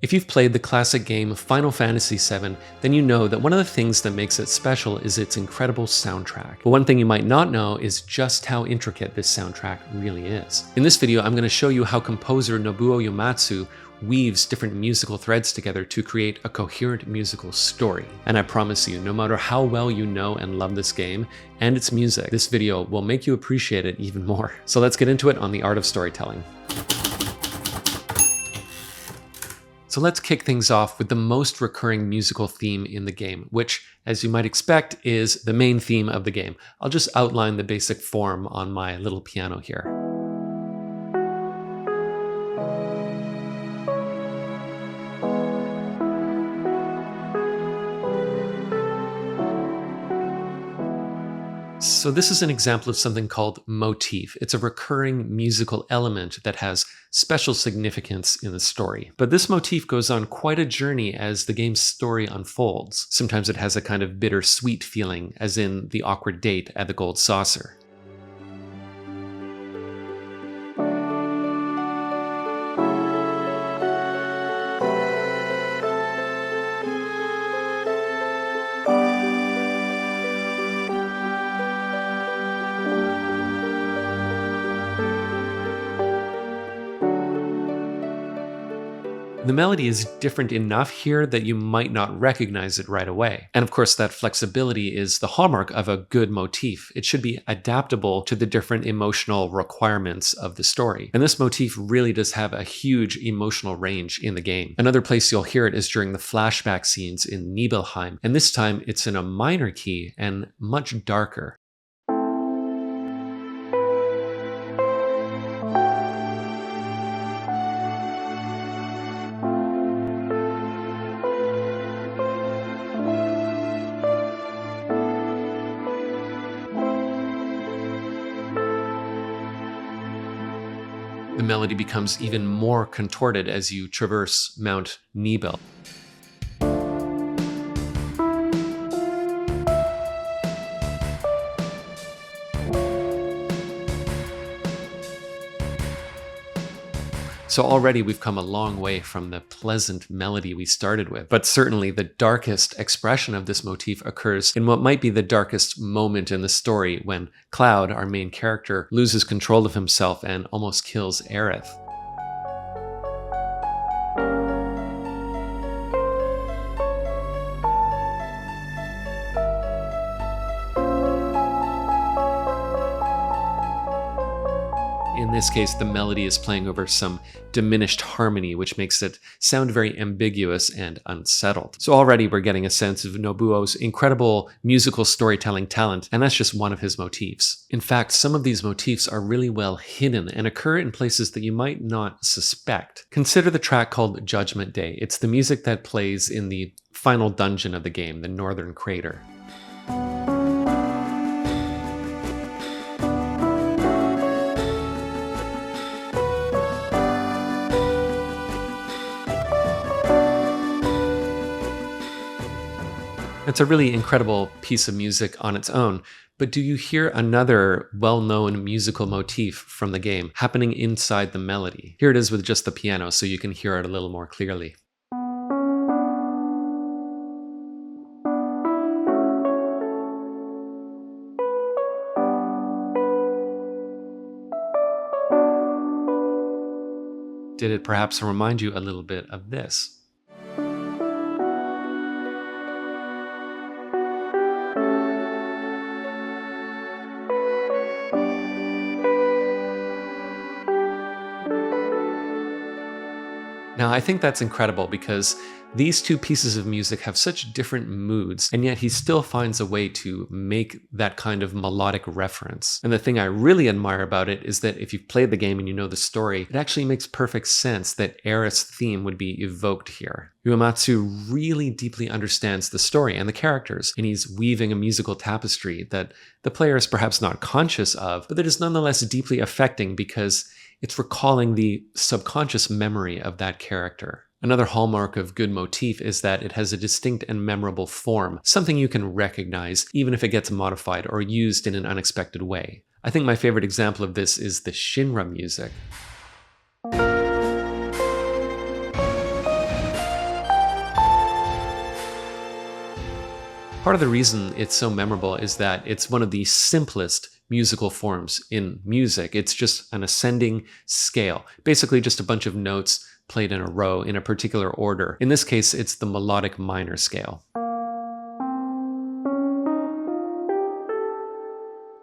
If you've played the classic game Final Fantasy VII, then you know that one of the things that makes it special is its incredible soundtrack. But one thing you might not know is just how intricate this soundtrack really is. In this video, I'm going to show you how composer Nobuo Uematsu weaves different musical threads together to create a coherent musical story. And I promise you, no matter how well you know and love this game and its music, this video will make you appreciate it even more. So let's get into it on the art of storytelling. So let's kick things off with the most recurring musical theme in the game, which, as you might expect, is the main theme of the game. I'll just outline the basic form on my little piano here. So this is an example of something called motif. It's a recurring musical element that has special significance in the story. But this motif goes on quite a journey as the game's story unfolds. Sometimes it has a kind of bittersweet feeling, as in the awkward date at the Gold Saucer. The melody is different enough here that you might not recognize it right away. And of course, that flexibility is the hallmark of a good motif. It should be adaptable to the different emotional requirements of the story. And this motif really does have a huge emotional range in the game. Another place you'll hear it is during the flashback scenes in Nibelheim. And this time it's in a minor key and much darker. The melody becomes even more contorted as you traverse Mount Nibel. So already we've come a long way from the pleasant melody we started with, but certainly the darkest expression of this motif occurs in what might be the darkest moment in the story, when Cloud, our main character, loses control of himself and almost kills Aerith. In this case, the melody is playing over some diminished harmony, which makes it sound very ambiguous and unsettled. So already we're getting a sense of Nobuo's incredible musical storytelling talent, and that's just one of his motifs. In fact, some of these motifs are really well hidden and occur in places that you might not suspect. Consider the track called Judgment Day. It's the music that plays in the final dungeon of the game, the Northern Crater. It's a really incredible piece of music on its own, but do you hear another well-known musical motif from the game happening inside the melody? Here it is with just the piano, so you can hear it a little more clearly. Did it perhaps remind you a little bit of this? Now, I think that's incredible because these two pieces of music have such different moods, and yet he still finds a way to make that kind of melodic reference. And the thing I really admire about it is that if you've played the game and you know the story, it actually makes perfect sense that Aerith's theme would be evoked here. Uematsu really deeply understands the story and the characters, and he's weaving a musical tapestry that the player is perhaps not conscious of, but that is nonetheless deeply affecting because it's recalling the subconscious memory of that character. Another hallmark of good motif is that it has a distinct and memorable form, something you can recognize even if it gets modified or used in an unexpected way. I think my favorite example of this is the Shinra music. Part of the reason it's so memorable is that it's one of the simplest musical forms in music. It's just an ascending scale, basically just a bunch of notes played in a row in a particular order. In this case, it's the melodic minor scale.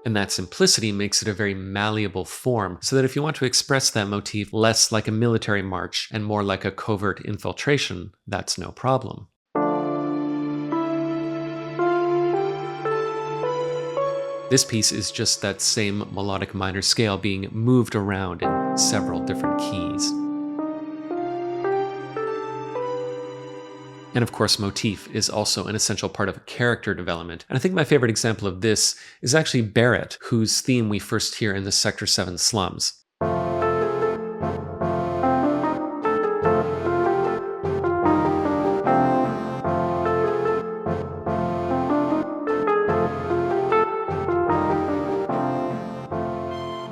And that simplicity makes it a very malleable form, so that if you want to express that motif less like a military march and more like a covert infiltration, that's no problem. This piece is just that same melodic minor scale being moved around in several different keys. And of course, motif is also an essential part of character development. And I think my favorite example of this is actually Barrett, whose theme we first hear in the Sector 7 slums.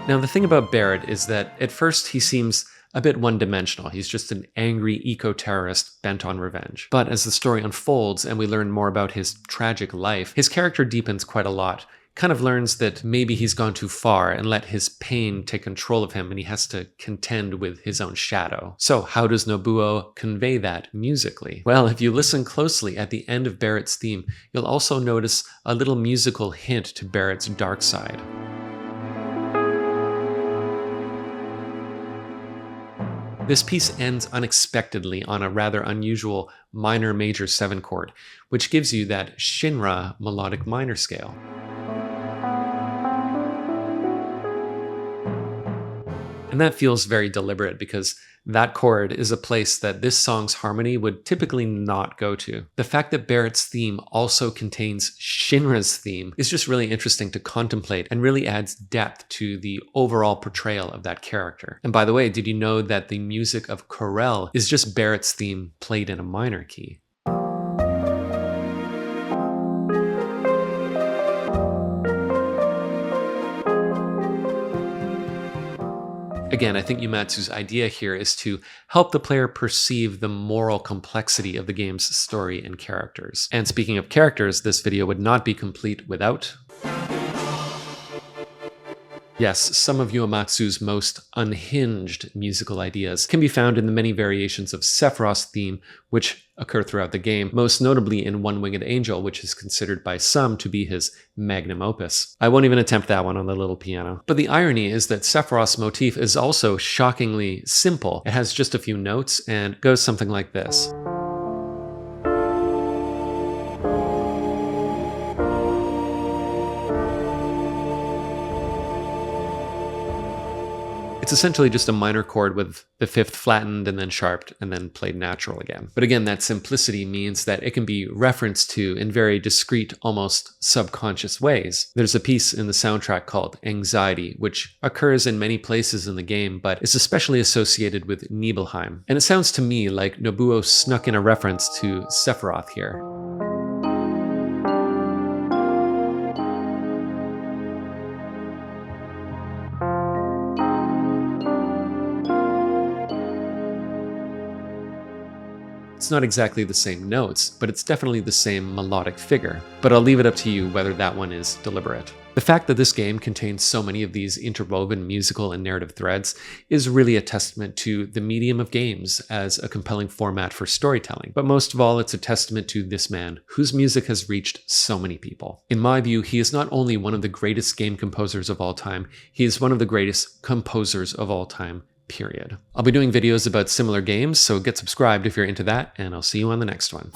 Now, the thing about Barrett is that at first he seems a bit one-dimensional. He's just an angry eco-terrorist bent on revenge. But as the story unfolds and we learn more about his tragic life, his character deepens quite a lot. Kind of learns that maybe he's gone too far and let his pain take control of him and he has to contend with his own shadow. So how does Nobuo convey that musically? Well, if you listen closely at the end of Barrett's theme, you'll also notice a little musical hint to Barrett's dark side. This piece ends unexpectedly on a rather unusual minor major 7 chord, which gives you that Shinra melodic minor scale. And that feels very deliberate because that chord is a place that this song's harmony would typically not go to. The fact that Barrett's theme also contains Shinra's theme is just really interesting to contemplate and really adds depth to the overall portrayal of that character. And by the way, did you know that the music of Corel is just Barrett's theme played in a minor key? Again, I think Uematsu's idea here is to help the player perceive the moral complexity of the game's story and characters. And speaking of characters, this video would not be complete without... Yes, some of Uematsu's most unhinged musical ideas can be found in the many variations of Sephiroth's theme, which occur throughout the game, most notably in One Winged Angel, which is considered by some to be his magnum opus. I won't even attempt that one on the little piano. But the irony is that Sephiroth's motif is also shockingly simple. It has just a few notes and goes something like this. It's essentially just a minor chord with the 5th flattened and then sharped and then played natural again. But again, that simplicity means that it can be referenced to in very discrete, almost subconscious ways. There's a piece in the soundtrack called Anxiety, which occurs in many places in the game, but is especially associated with Nibelheim. And it sounds to me like Nobuo snuck in a reference to Sephiroth here. It's not exactly the same notes, but it's definitely the same melodic figure. But I'll leave it up to you whether that one is deliberate. The fact that this game contains so many of these interwoven musical and narrative threads is really a testament to the medium of games as a compelling format for storytelling. But most of all, it's a testament to this man, whose music has reached so many people. In my view, he is not only one of the greatest game composers of all time, he is one of the greatest composers of all time, period. I'll be doing videos about similar games, so get subscribed if you're into that, and I'll see you on the next one.